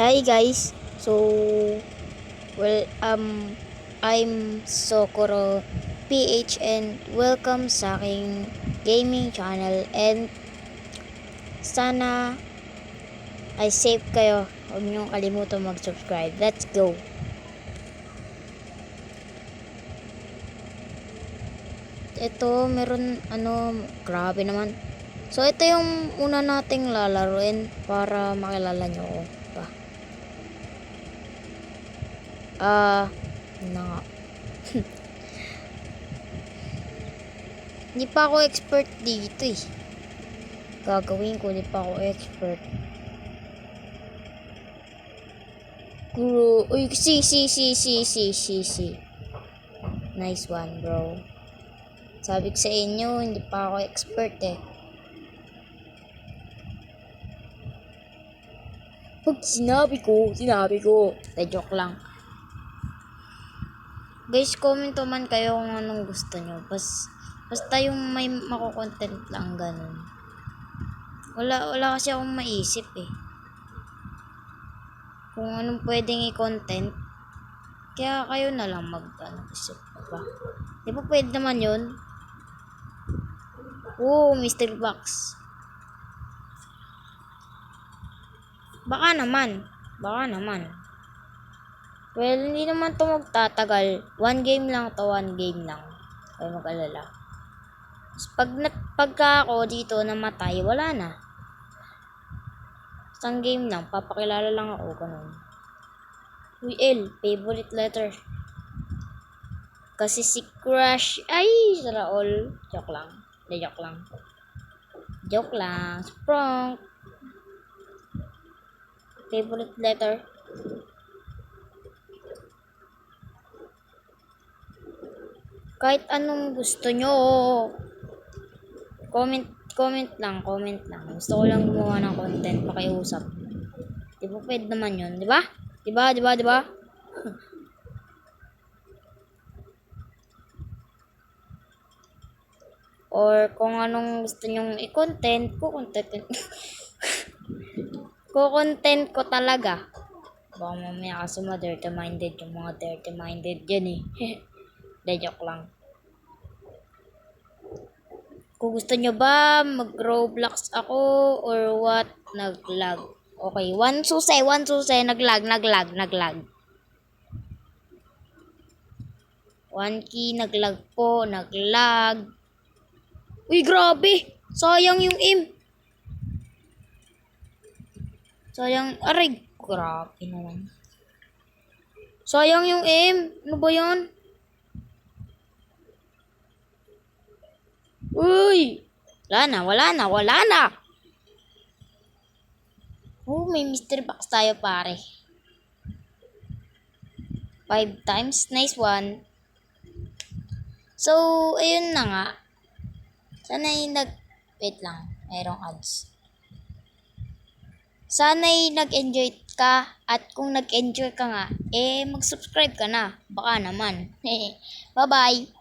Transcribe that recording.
Hi guys. Well I'm Sokoro PH and welcome sa aking gaming channel and sana ay safe kayo. Huwag niyong kalimutan mag-subscribe. Let's go. Ito meron grabe naman. So ito yung una nating lalaruin para makilala niyo ako pa. Na Hindi pa ako expert dito eh. Gagawin ko, hindi pa ako expert. Uy, si. Nice one, bro. Sabi ko sa inyo, hindi pa ako expert eh. Pag sinabi ko. Joke lang. Guys, comment man kayo kung anong gusto nyo. Basta yung may mako-content lang, ganun. Wala kasi akong maisip eh. Kung anong pwedeng i-content. Kaya kayo na lang isip pa. Di ba pwede naman yun? Mystery box. Baka naman. Well, hindi naman to magtatagal. One game lang. Kaya mag-alala. Pagka ako dito namatay, wala na. Isang game lang. Papakilala lang ako. Ganun. Uy, L. Favorite letter. Kasi si Crush. Ay, sara all. Joke lang. Sprung. Favorite letter. Kahit anong gusto nyo. Comment lang. Gusto ko lang gumawa ng content, pakiusap. Di ba pwede naman yun, di ba? Di ba? Or kung anong gusto nyong i-content, kukontent ko talaga. Baka mamaya kasi dirty-minded yung mga dirty-minded yan eh. Joke lang. Kung gusto nyo ba mag-Roblox ako or what? Nag-lag. Okay, one susay. Nag-lag. One key, nag-lag. Uy, grabe! Sayang yung aim. Aray, grabe naman. Sayang yung aim. Ano ba yun? Uy! Wala na. May mystery box tayo, pare. 5 times. Nice one. So, ayun na nga. Sana'y wait lang. Mayroong ads. Sana'y nag-enjoy ka. At kung nag-enjoy ka nga, mag-subscribe ka na. Baka naman. Bye-bye.